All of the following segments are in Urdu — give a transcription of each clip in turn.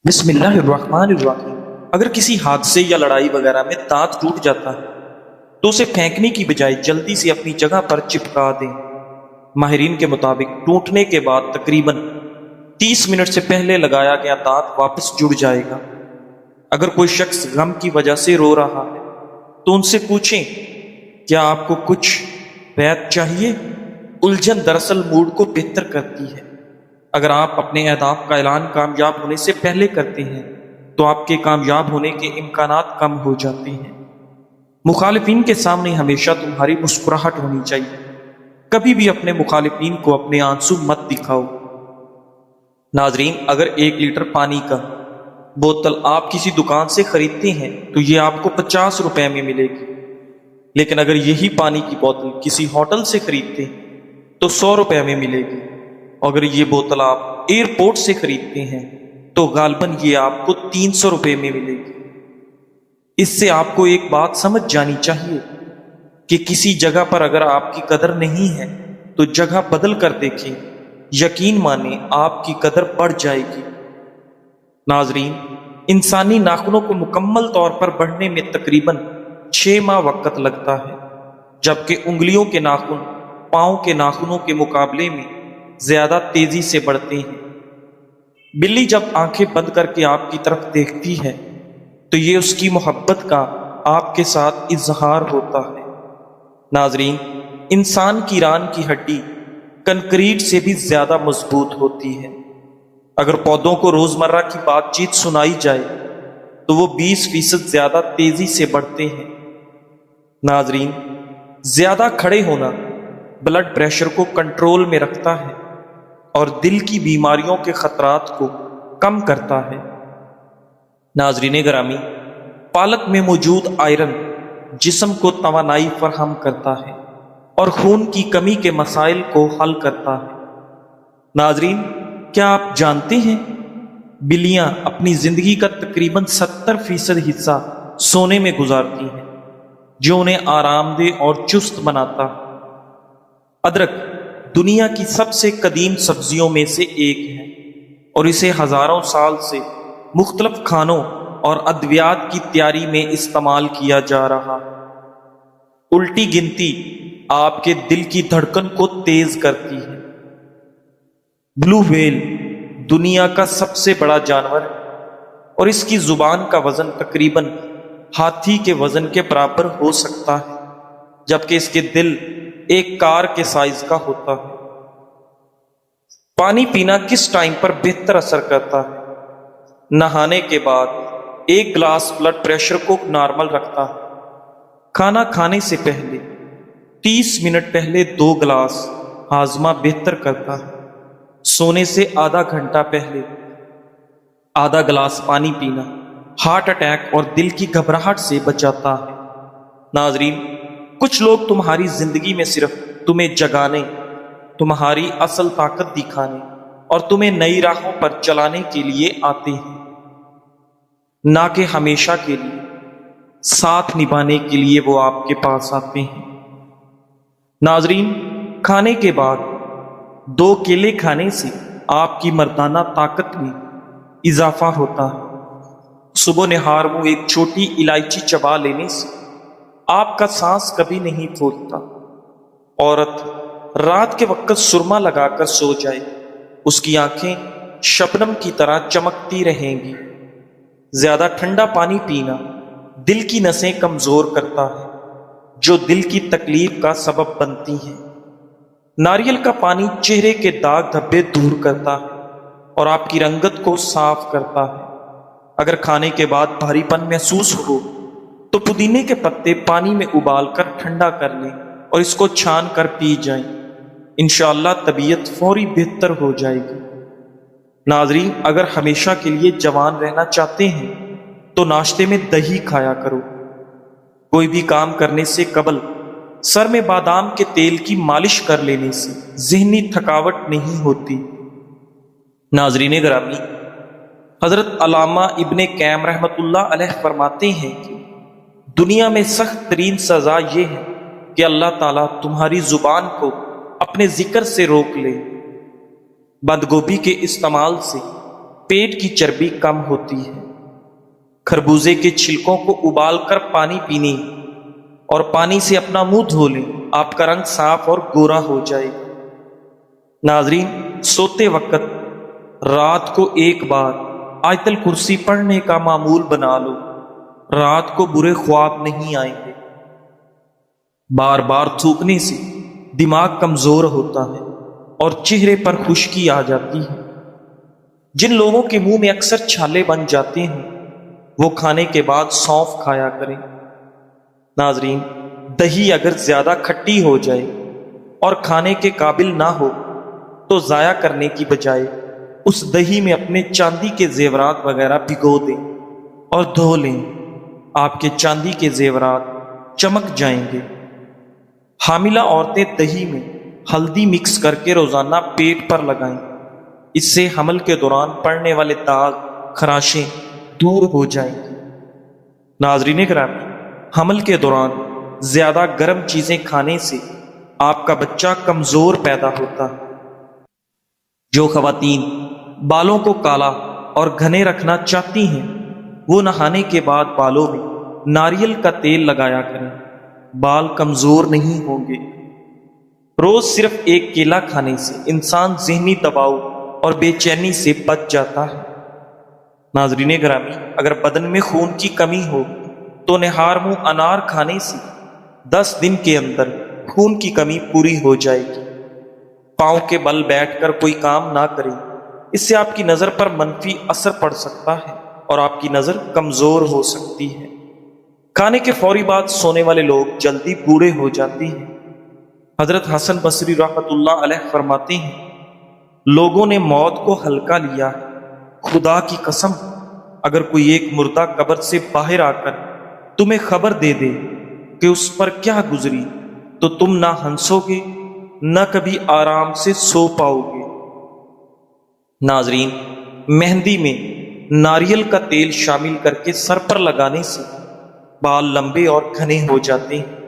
بسم اللہ الرحمن الرحیم۔ اگر کسی حادثے یا لڑائی وغیرہ میں دانت ٹوٹ جاتا ہے تو اسے پھینکنے کی بجائے جلدی سے اپنی جگہ پر چپکا دیں۔ ماہرین کے مطابق ٹوٹنے کے بعد تقریباً 30 منٹ سے پہلے لگایا گیا دانت واپس جڑ جائے گا۔ اگر کوئی شخص غم کی وجہ سے رو رہا ہے تو ان سے پوچھیں، کیا آپ کو کچھ بیعت چاہیے؟ الجھن دراصل موڈ کو بہتر کرتی ہے۔ اگر آپ اپنے اہداف کا اعلان کامیاب ہونے سے پہلے کرتے ہیں تو آپ کے کامیاب ہونے کے امکانات کم ہو جاتے ہیں۔ مخالفین کے سامنے ہمیشہ تمہاری مسکراہٹ ہونی چاہیے۔ کبھی بھی اپنے مخالفین کو اپنے آنسو مت دکھاؤ۔ ناظرین، اگر 1 لیٹر پانی کا بوتل آپ کسی دکان سے خریدتے ہیں تو یہ آپ کو 50 روپے میں ملے گی، لیکن اگر یہی پانی کی بوتل کسی ہوٹل سے خریدتے ہیں تو 100 روپے میں ملے گی۔ اگر یہ بوتل آپ ایئرپورٹ سے خریدتے ہیں تو غالباً یہ آپ کو 300 روپے میں ملے گی۔ اس سے آپ کو ایک بات سمجھ جانی چاہیے کہ کسی جگہ پر اگر آپ کی قدر نہیں ہے تو جگہ بدل کر دیکھیں، یقین مانیں آپ کی قدر بڑھ جائے گی۔ ناظرین، انسانی ناخنوں کو مکمل طور پر بڑھنے میں تقریباً 6 ماہ وقت لگتا ہے، جبکہ انگلیوں کے ناخن پاؤں کے ناخنوں کے مقابلے میں زیادہ تیزی سے بڑھتے ہیں۔ بلی جب آنکھیں بند کر کے آپ کی طرف دیکھتی ہے تو یہ اس کی محبت کا آپ کے ساتھ اظہار ہوتا ہے۔ ناظرین، انسان کی ران کی ہڈی کنکریٹ سے بھی زیادہ مضبوط ہوتی ہے۔ اگر پودوں کو روزمرہ کی بات چیت سنائی جائے تو وہ 20% زیادہ تیزی سے بڑھتے ہیں۔ ناظرین، زیادہ کھڑے ہونا بلڈ پریشر کو کنٹرول میں رکھتا ہے اور دل کی بیماریوں کے خطرات کو کم کرتا ہے۔ ناظرین گرامی، پالک میں موجود آئرن جسم کو توانائی فراہم کرتا ہے اور خون کی کمی کے مسائل کو حل کرتا ہے۔ ناظرین، کیا آپ جانتے ہیں بلیاں اپنی زندگی کا تقریباً 70% حصہ سونے میں گزارتی ہیں، جو انہیں آرام دہ اور چست بناتا ہے۔ ادرک دنیا کی سب سے قدیم سبزیوں میں سے ایک ہے اور اسے ہزاروں سال سے مختلف کھانوں اور ادویات کی تیاری میں استعمال کیا جا رہا ہے۔ الٹی گنتی آپ کے دل کی دھڑکن کو تیز کرتی ہے۔ بلو ویل دنیا کا سب سے بڑا جانور ہے اور اس کی زبان کا وزن تقریباً ہاتھی کے وزن کے برابر ہو سکتا ہے، جبکہ اس کے دل ایک کار کے سائز کا ہوتا ہے۔ پانی پینا کس ٹائم پر بہتر اثر کرتا ہے؟ نہانے کے بعد 1 گلاس بلڈ پریشر کو نارمل رکھتا ہے۔ کھانا کھانے سے پہلے 30 منٹ پہلے 2 گلاس ہاضمہ بہتر کرتا ہے۔ سونے سے آدھا گھنٹہ پہلے آدھا گلاس پانی پینا ہارٹ اٹیک اور دل کی گھبراہٹ سے بچاتا ہے۔ ناظرین، کچھ لوگ تمہاری زندگی میں صرف تمہیں جگانے، تمہاری اصل طاقت دکھانے اور تمہیں نئی راہوں پر چلانے کے لیے آتے ہیں، نہ کہ ہمیشہ کے لیے ساتھ نبھانے کے لیے وہ آپ کے پاس آتے ہیں۔ ناظرین، کھانے کے بعد 2 کیلے کھانے سے آپ کی مردانہ طاقت میں اضافہ ہوتا ہے۔ صبح نہار میں ایک چھوٹی الائچی چبا لینے سے آپ کا سانس کبھی نہیں پھولتا۔ عورت رات کے وقت سرما لگا کر سو جائے، اس کی آنکھیں شبنم کی طرح چمکتی رہیں گی۔ زیادہ ٹھنڈا پانی پینا دل کی نسیں کمزور کرتا ہے، جو دل کی تکلیف کا سبب بنتی ہیں۔ ناریل کا پانی چہرے کے داغ دھبے دور کرتا ہے اور آپ کی رنگت کو صاف کرتا ہے۔ اگر کھانے کے بعد بھاری پن محسوس ہو تو پودینے کے پتے پانی میں ابال کر ٹھنڈا کر لیں اور اس کو چھان کر پی جائیں۔ انشاءاللہ طبیعت فوری بہتر ہو جائے گی۔ ناظرین، اگر ہمیشہ کے لیے جوان رہنا چاہتے ہیں تو ناشتے میں دہی کھایا کرو۔ کوئی بھی کام کرنے سے قبل سر میں بادام کے تیل کی مالش کر لینے سے ذہنی تھکاوٹ نہیں ہوتی۔ ناظرین گرامی، حضرت علامہ ابن قیم رحمۃ اللہ علیہ فرماتے ہیں کہ دنیا میں سخت ترین سزا یہ ہے کہ اللہ تعالیٰ تمہاری زبان کو اپنے ذکر سے روک لے۔ بند گوبھی کے استعمال سے پیٹ کی چربی کم ہوتی ہے۔ خربوزے کے چھلکوں کو ابال کر پانی پینے اور پانی سے اپنا منہ دھو لیں، آپ کا رنگ صاف اور گورا ہو جائے گا۔ ناظرین، سوتے وقت رات کو ایک بار آیت الکرسی پڑھنے کا معمول بنا لو، رات کو برے خواب نہیں آئیں گے۔ بار بار تھوکنے سے دماغ کمزور ہوتا ہے اور چہرے پر خشکی آ جاتی ہے۔ جن لوگوں کے منہ میں اکثر چھالے بن جاتے ہیں وہ کھانے کے بعد سونف کھایا کریں۔ ناظرین، دہی اگر زیادہ کھٹی ہو جائے اور کھانے کے قابل نہ ہو تو ضائع کرنے کی بجائے اس دہی میں اپنے چاندی کے زیورات وغیرہ بھگو دیں اور دھو لیں، آپ کے چاندی کے زیورات چمک جائیں گے۔ حاملہ عورتیں دہی میں ہلدی مکس کر کے روزانہ پیٹ پر لگائیں، اس سے حمل کے دوران پڑنے والے داغ، خراشیں دور ہو جائیں گی۔ ناظرین گرامی، حمل کے دوران زیادہ گرم چیزیں کھانے سے آپ کا بچہ کمزور پیدا ہوتا ہے۔ جو خواتین بالوں کو کالا اور گھنے رکھنا چاہتی ہیں وہ نہانے کے بعد بالوں میں ناریل کا تیل لگایا کریں، بال کمزور نہیں ہوں گے۔ روز صرف ایک کیلا کھانے سے انسان ذہنی دباؤ اور بے چینی سے بچ جاتا ہے۔ ناظرین گرامی، اگر بدن میں خون کی کمی ہو تو نہار منہ انار کھانے سے 10 دن کے اندر خون کی کمی پوری ہو جائے گی۔ پاؤں کے بل بیٹھ کر کوئی کام نہ کریں، اس سے آپ کی نظر پر منفی اثر پڑ سکتا ہے اور آپ کی نظر کمزور ہو سکتی ہے۔ کھانے کے فوری بعد سونے والے لوگ جلدی بوڑھے ہو جاتے ہیں۔ حضرت حسن بصری رحمۃ اللہ علیہ فرماتے ہیں، لوگوں نے موت کو ہلکا لیا ہے، خدا کی قسم اگر کوئی ایک مردہ قبر سے باہر آ کر تمہیں خبر دے دے کہ اس پر کیا گزری تو تم نہ ہنسو گے نہ کبھی آرام سے سو پاؤ گے۔ ناظرین، مہندی میں ناریل کا تیل شامل کر کے سر پر لگانے سے بال لمبے اور گھنے ہو جاتے ہیں۔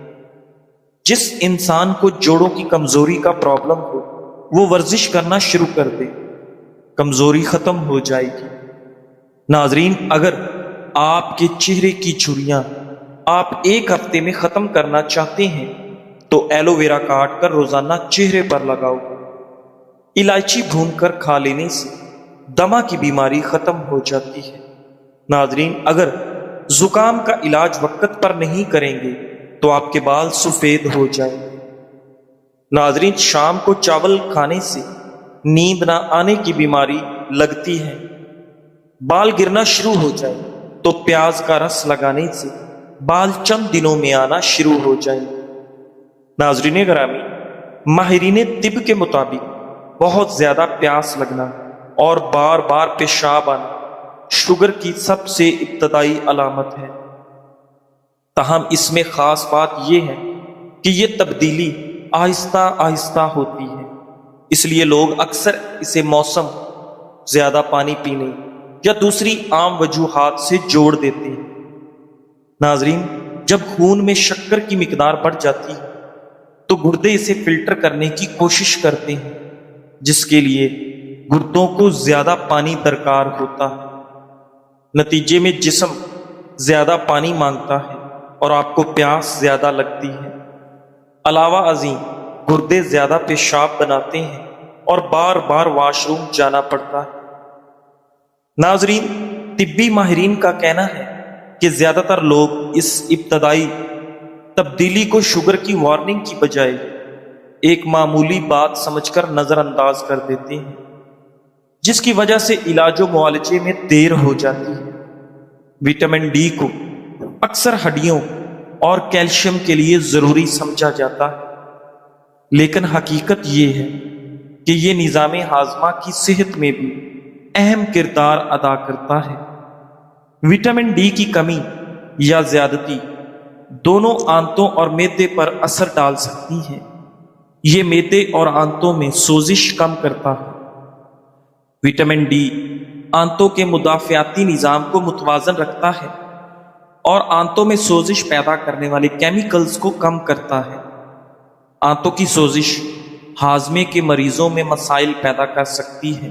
جس انسان کو جوڑوں کی کمزوری کا پرابلم ہو وہ ورزش کرنا شروع کر دے، کمزوری ختم ہو جائے گی۔ ناظرین، اگر آپ کے چہرے کی جھریاں آپ ایک ہفتے میں ختم کرنا چاہتے ہیں تو ایلو ویرا کاٹ کر روزانہ چہرے پر لگاؤ۔ الائچی بھون کر کھا لینے سے دمہ کی بیماری ختم ہو جاتی ہے۔ ناظرین، اگر زکام کا علاج وقت پر نہیں کریں گے تو آپ کے بال سفید ہو جائیں گے۔ ناظرین، شام کو چاول کھانے سے نیند نہ آنے کی بیماری لگتی ہے، بال گرنا شروع ہو جائے تو پیاز کا رس لگانے سے بال چند دنوں میں آنا شروع ہو جائیں گے۔ ناظرین گرامی، ماہرین طب کے مطابق بہت زیادہ پیاس لگنا اور بار بار پیشاب آنا شوگر کی سب سے ابتدائی علامت ہے۔ تاہم اس میں خاص بات یہ ہے کہ یہ تبدیلی آہستہ آہستہ ہوتی ہے، اس لیے لوگ اکثر اسے موسم، زیادہ پانی پینے یا دوسری عام وجوہات سے جوڑ دیتے ہیں۔ ناظرین، جب خون میں شکر کی مقدار بڑھ جاتی ہے تو گردے اسے فلٹر کرنے کی کوشش کرتے ہیں، جس کے لیے گردوں کو زیادہ پانی درکار ہوتا ہے۔ نتیجے میں جسم زیادہ پانی مانگتا ہے اور آپ کو پیاس زیادہ لگتی ہے۔ علاوہ ازیں گردے زیادہ پیشاب بناتے ہیں اور بار بار واش روم جانا پڑتا ہے۔ ناظرین، طبی ماہرین کا کہنا ہے کہ زیادہ تر لوگ اس ابتدائی تبدیلی کو شوگر کی وارننگ کی بجائے ایک معمولی بات سمجھ کر نظر انداز کر دیتے ہیں، جس کی وجہ سے علاج و معالجے میں دیر ہو جاتی ہے۔ وٹامن ڈی کو اکثر ہڈیوں اور کیلشیم کے لیے ضروری سمجھا جاتا ہے، لیکن حقیقت یہ ہے کہ یہ نظام ہاضمہ کی صحت میں بھی اہم کردار ادا کرتا ہے۔ وٹامن ڈی کی کمی یا زیادتی دونوں آنتوں اور معدے پر اثر ڈال سکتی ہے۔ یہ معدے اور آنتوں میں سوزش کم کرتا ہے۔ وٹامن ڈی آنتوں کے مدافعاتی نظام کو متوازن رکھتا ہے اور آنتوں میں سوزش پیدا کرنے والے کیمیکلز کو کم کرتا ہے۔ آنتوں کی سوزش ہاضمے کے مریضوں میں مسائل پیدا کر سکتی ہے۔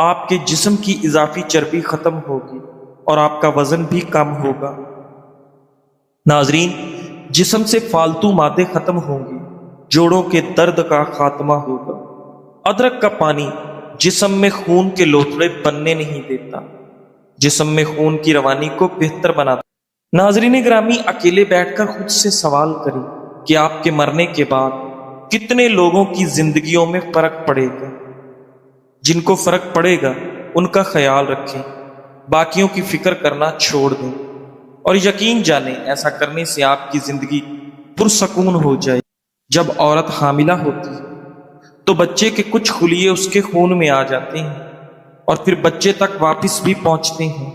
آپ کے جسم کی اضافی چربی ختم ہوگی اور آپ کا وزن بھی کم ہوگا۔ ناظرین، جسم سے فالتو مادے ختم ہوں گے، جوڑوں کے درد کا خاتمہ ہوگا۔ ادرک کا پانی جسم میں خون کے لوتھڑے بننے نہیں دیتا، جسم میں خون کی روانی کو بہتر بناتا۔ ناظرین گرامی، اکیلے بیٹھ کر خود سے سوال کریں کہ آپ کے مرنے کے بعد کتنے لوگوں کی زندگیوں میں فرق پڑے گا۔ جن کو فرق پڑے گا ان کا خیال رکھیں، باقیوں کی فکر کرنا چھوڑ دیں، اور یقین جانیں ایسا کرنے سے آپ کی زندگی پرسکون ہو جائے۔ جب عورت حاملہ ہوتی ہے تو بچے کے کچھ خلیے اس کے خون میں آ جاتے ہیں اور پھر بچے تک واپس بھی پہنچتے ہیں۔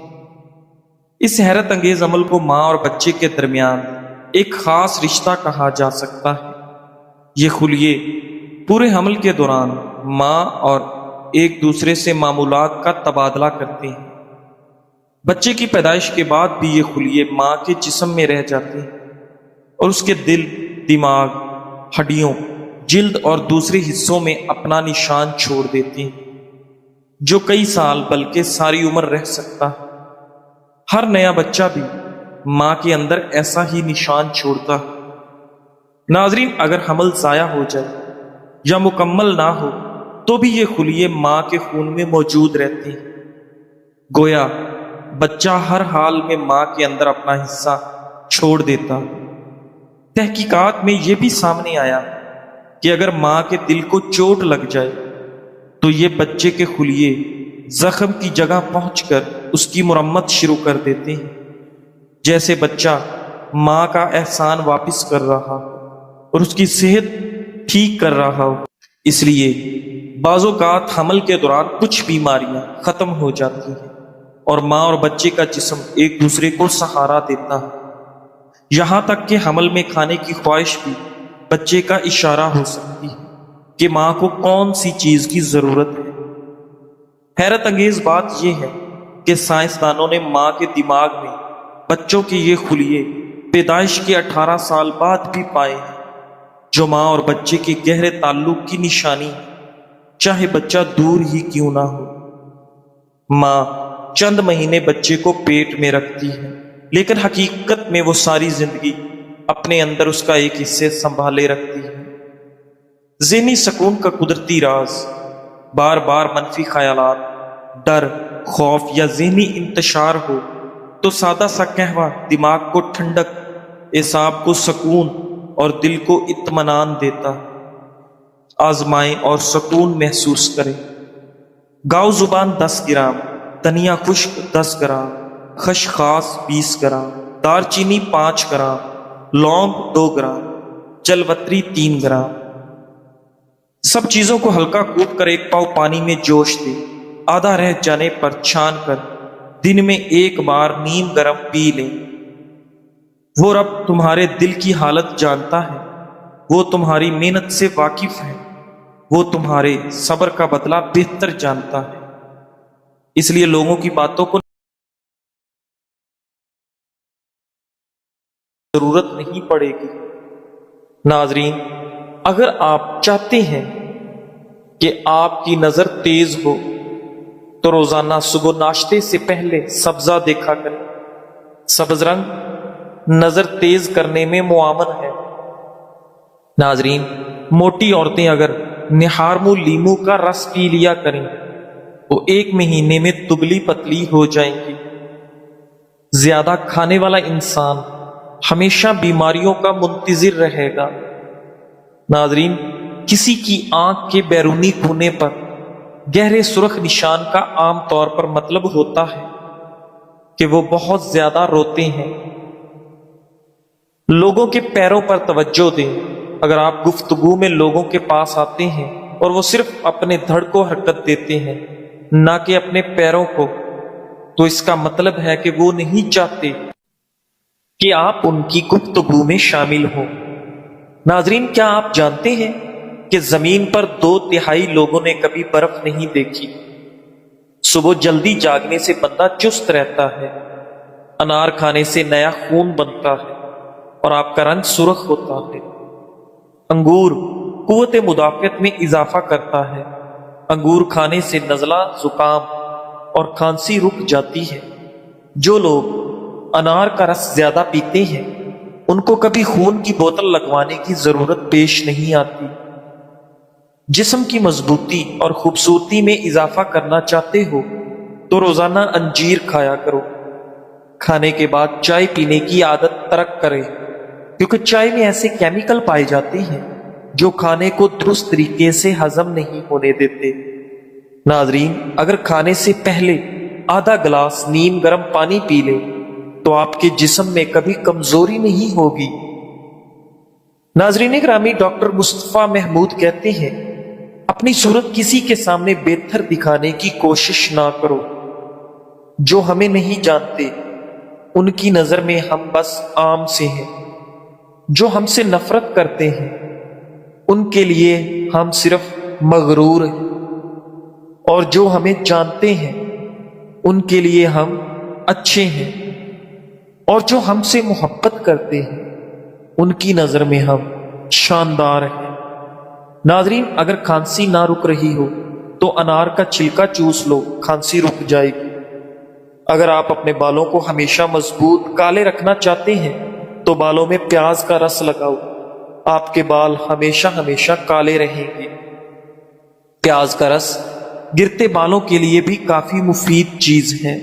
اس حیرت انگیز عمل کو ماں اور بچے کے درمیان ایک خاص رشتہ کہا جا سکتا ہے۔ یہ خلیے پورے حمل کے دوران ماں اور ایک دوسرے سے معمولات کا تبادلہ کرتے ہیں۔ بچے کی پیدائش کے بعد بھی یہ خلیے ماں کے جسم میں رہ جاتے ہیں اور اس کے دل، دماغ، ہڈیوں، جلد اور دوسرے حصوں میں اپنا نشان چھوڑ دیتے ہیں، جو کئی سال بلکہ ساری عمر رہ سکتا ہے۔ ہر نیا بچہ بھی ماں کے اندر ایسا ہی نشان چھوڑتا ہے۔ ناظرین، اگر حمل ضائع ہو جائے یا مکمل نہ ہو تو بھی یہ خلیے ماں کے خون میں موجود رہتے ہیں۔ گویا بچہ ہر حال میں ماں کے اندر اپنا حصہ چھوڑ دیتا۔ تحقیقات میں یہ بھی سامنے آیا کہ اگر ماں کے دل کو چوٹ لگ جائے تو یہ بچے کے خلیے زخم کی جگہ پہنچ کر اس کی مرمت شروع کر دیتے ہیں، جیسے بچہ ماں کا احسان واپس کر رہا ہو اور اس کی صحت ٹھیک کر رہا ہو۔ اس لیے بعض اوقات حمل کے دوران کچھ بیماریاں ختم ہو جاتی ہیں اور ماں اور بچے کا جسم ایک دوسرے کو سہارا دیتا ہے، یہاں تک کہ حمل میں کھانے کی خواہش بھی بچے کا اشارہ ہو سکتی ہے کہ ماں کو کون سی چیز کی ضرورت ہے۔ حیرت انگیز بات یہ ہے کہ سائنسدانوں نے ماں کے دماغ میں بچوں کے یہ خلیے پیدائش کے 18 سال بعد بھی پائے ہیں، جو ماں اور بچے کے گہرے تعلق کی نشانی ہے، چاہے بچہ دور ہی کیوں نہ ہو۔ ماں چند مہینے بچے کو پیٹ میں رکھتی ہے، لیکن حقیقت میں وہ ساری زندگی اپنے اندر اس کا ایک حصے سنبھالے رکھتی ہے۔ ذہنی سکون کا قدرتی راز بار بار منفی خیالات، ڈر، خوف یا ذہنی انتشار ہو تو سادہ سا قہوہ دماغ کو ٹھنڈک، اعصاب کو سکون اور دل کو اطمینان دیتا۔ آزمائیں اور سکون محسوس کریں۔ گاؤ زبان 10 گرام، دھنیا خشک 10 گرام، خسخاس 20 گرام، دار چینی 5 گرام، لونگ 2 گرام، جلوتری 3 گرام۔ سب چیزوں کو ہلکا کوٹ کر ایک پاؤ پانی میں جوش دے، آدھا رہ جانے پر چھان کر دن میں 1 بار نیم گرم پی لیں۔ وہ رب تمہارے دل کی حالت جانتا ہے، وہ تمہاری محنت سے واقف ہے، وہ تمہارے صبر کا بدلہ بہتر جانتا ہے، اس لیے لوگوں کی باتوں کو ضرورت نہیں پڑے گی۔ ناظرین، اگر آپ چاہتے ہیں کہ آپ کی نظر تیز ہو تو روزانہ صبح ناشتے سے پہلے سبزہ دیکھا کریں۔ سبز رنگ نظر تیز کرنے میں معاون ہے۔ ناظرین، موٹی عورتیں اگر نہارمو لیمو کا رس پی لیا کریں وہ 1 مہینے میں دبلی پتلی ہو جائیں گی۔ زیادہ کھانے والا انسان ہمیشہ بیماریوں کا منتظر رہے گا۔ ناظرین، کسی کی آنکھ کے بیرونی کونے پر گہرے سرخ نشان کا عام طور پر مطلب ہوتا ہے کہ وہ بہت زیادہ روتے ہیں۔ لوگوں کے پیروں پر توجہ دیں۔ اگر آپ گفتگو میں لوگوں کے پاس آتے ہیں اور وہ صرف اپنے دھڑ کو حرکت دیتے ہیں نہ کہ اپنے پیروں کو، تو اس کا مطلب ہے کہ وہ نہیں چاہتے کہ آپ ان کی گفتگو میں شامل ہوں۔ ناظرین، کیا آپ جانتے ہیں کہ زمین پر 2/3 لوگوں نے کبھی برف نہیں دیکھی؟ صبح جلدی جاگنے سے بندہ چست رہتا ہے، انار کھانے سے نیا خون بنتا ہے اور آپ کا رنگ سرخ ہوتا ہے۔ انگور قوت مدافعت میں اضافہ کرتا ہے انگور کھانے سے نزلہ، زکام اور کھانسی رک جاتی ہے۔ جو لوگ انار کا رس زیادہ پیتے ہیں ان کو کبھی خون کی بوتل لگوانے کی ضرورت پیش نہیں آتی۔ جسم کی مضبوطی اور خوبصورتی میں اضافہ کرنا چاہتے ہو تو روزانہ انجیر کھایا کرو۔ کھانے کے بعد چائے پینے کی عادت ترک کرے، کیونکہ چائے میں ایسے کیمیکل پائے جاتے ہیں جو کھانے کو درست طریقے سے ہضم نہیں ہونے دیتے۔ ناظرین، اگر کھانے سے پہلے آدھا گلاس نیم گرم پانی پی لیں تو آپ کے جسم میں کبھی کمزوری نہیں ہوگی۔ ناظرین گرامی، ڈاکٹر مصطفیٰ محمود کہتے ہیں، اپنی صورت کسی کے سامنے بہتر دکھانے کی کوشش نہ کرو۔ جو ہمیں نہیں جانتے ان کی نظر میں ہم بس عام سے ہیں۔ جو ہم سے نفرت کرتے ہیں ان کے لیے ہم صرف مغرور ہیں، اور جو ہمیں جانتے ہیں ان کے لیے ہم اچھے ہیں، اور جو ہم سے محبت کرتے ہیں ان کی نظر میں ہم شاندار ہیں۔ ناظرین، اگر کھانسی نہ رک رہی ہو تو انار کا چھلکا چوس لو، کھانسی رک جائے گی۔ اگر آپ اپنے بالوں کو ہمیشہ مضبوط کالے رکھنا چاہتے ہیں تو بالوں میں پیاز کا رس لگاؤ، آپ کے بال ہمیشہ کالے رہیں گے۔ پیاز کا رس گرتے بالوں کے لیے بھی کافی مفید چیز ہے۔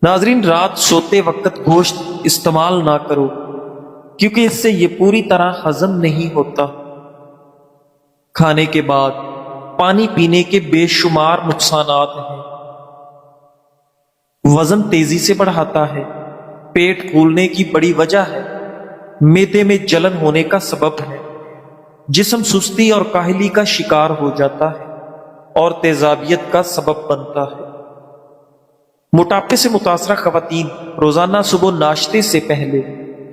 ناظرین، رات سوتے وقت گوشت استعمال نہ کرو، کیونکہ اس سے یہ پوری طرح ہضم نہیں ہوتا۔ کھانے کے بعد پانی پینے کے بے شمار نقصانات ہیں۔ وزن تیزی سے بڑھاتا ہے، پیٹ پھولنے کی بڑی وجہ ہے، معدے میں جلن ہونے کا سبب ہے، جسم سستی اور کاہلی کا شکار ہو جاتا ہے اور تیزابیت کا سبب بنتا ہے۔ موٹاپے سے متاثرہ خواتین روزانہ صبح ناشتے سے پہلے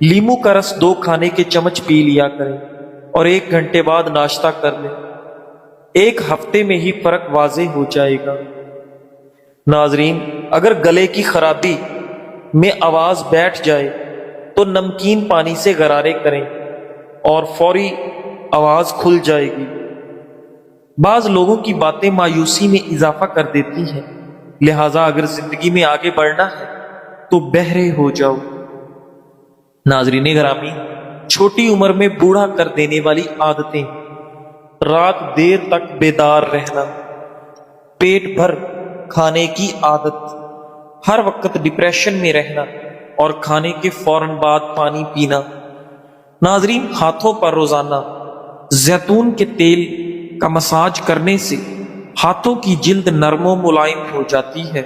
لیمو کا رس 2 کھانے کے چمچ پی لیا کریں اور 1 گھنٹے بعد ناشتہ کر لیں۔ 1 ہفتے میں ہی فرق واضح ہو جائے گا۔ ناظرین، اگر گلے کی خرابی میں آواز بیٹھ جائے تو نمکین پانی سے غرارے کریں اور فوری آواز کھل جائے گی۔ بعض لوگوں کی باتیں مایوسی میں اضافہ کر دیتی ہیں، لہٰذا اگر زندگی میں آگے بڑھنا ہے تو بہرے ہو جاؤ۔ ناظرین گرامی، چھوٹی عمر میں بوڑھا کر دینے والی عادتیں: رات دیر تک بیدار رہنا، پیٹ بھر کھانے کی عادت، ہر وقت ڈپریشن میں رہنا اور کھانے کے فوراً بعد پانی پینا۔ ناظرین، ہاتھوں پر روزانہ زیتون کے تیل کا مساج کرنے سے ہاتھوں کی جلد نرم و ملائم ہو جاتی ہے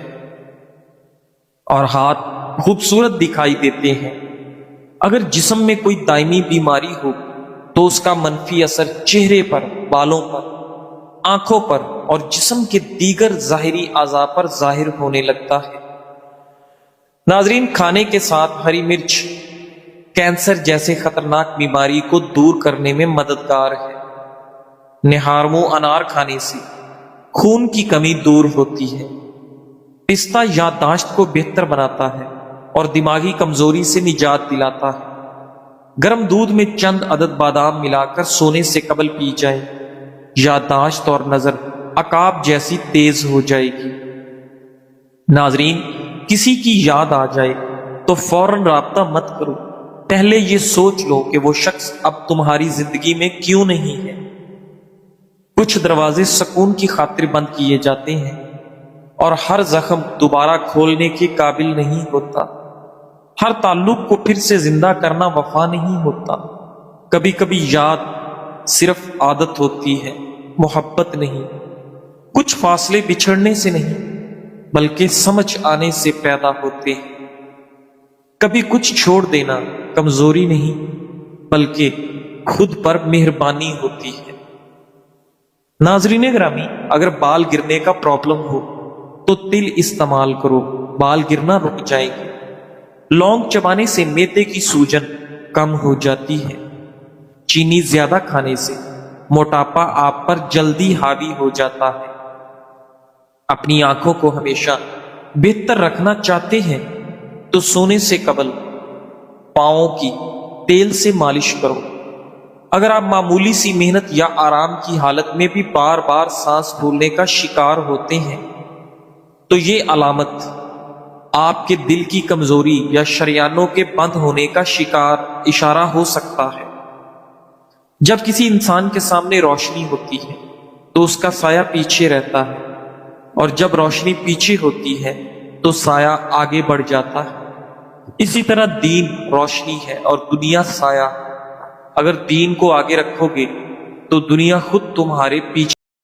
اور ہاتھ خوبصورت دکھائی دیتے ہیں۔ اگر جسم میں کوئی دائمی بیماری ہو تو اس کا منفی اثر چہرے پر، بالوں پر، آنکھوں پر اور جسم کے دیگر ظاہری اعضاء پر ظاہر ہونے لگتا ہے۔ ناظرین، کھانے کے ساتھ ہری مرچ کینسر جیسے خطرناک بیماری کو دور کرنے میں مددگار ہے۔ نہارمو انار کھانے سے خون کی کمی دور ہوتی ہے۔ پستہ یادداشت کو بہتر بناتا ہے اور دماغی کمزوری سے نجات دلاتا ہے۔ گرم دودھ میں چند عدد بادام ملا کر سونے سے قبل پی جائیں، یادداشت اور نظر عقاب جیسی تیز ہو جائے گی۔ ناظرین، کسی کی یاد آ جائے تو فوراً رابطہ مت کرو، پہلے یہ سوچ لو کہ وہ شخص اب تمہاری زندگی میں کیوں نہیں ہے۔ کچھ دروازے سکون کی خاطر بند کیے جاتے ہیں اور ہر زخم دوبارہ کھولنے کے قابل نہیں ہوتا۔ ہر تعلق کو پھر سے زندہ کرنا وفا نہیں ہوتا۔ کبھی کبھی یاد صرف عادت ہوتی ہے، محبت نہیں۔ کچھ فاصلے بچھڑنے سے نہیں بلکہ سمجھ آنے سے پیدا ہوتے ہیں۔ کبھی کچھ چھوڑ دینا کمزوری نہیں بلکہ خود پر مہربانی ہوتی ہے۔ ناظرین گرامی، اگر بال گرنے کا پرابلم ہو تو تل استعمال کرو، بال گرنا رک جائیں گے۔ لونگ چبانے سے معدے کی سوجن کم ہو جاتی ہے۔ چینی زیادہ کھانے سے موٹاپا آپ پر جلدی حاوی ہو جاتا ہے۔ اپنی آنکھوں کو ہمیشہ بہتر رکھنا چاہتے ہیں تو سونے سے قبل پاؤں کی تیل سے مالش کرو۔ اگر آپ معمولی سی محنت یا آرام کی حالت میں بھی بار بار سانس پھولنے کا شکار ہوتے ہیں تو یہ علامت آپ کے دل کی کمزوری یا شریانوں کے بند ہونے کا اشارہ ہو سکتا ہے۔ جب کسی انسان کے سامنے روشنی ہوتی ہے تو اس کا سایہ پیچھے رہتا ہے، اور جب روشنی پیچھے ہوتی ہے تو سایہ آگے بڑھ جاتا ہے۔ اسی طرح دین روشنی ہے اور دنیا سایہ۔ اگر دین کو آگے رکھو گے تو دنیا خود تمہارے پیچھے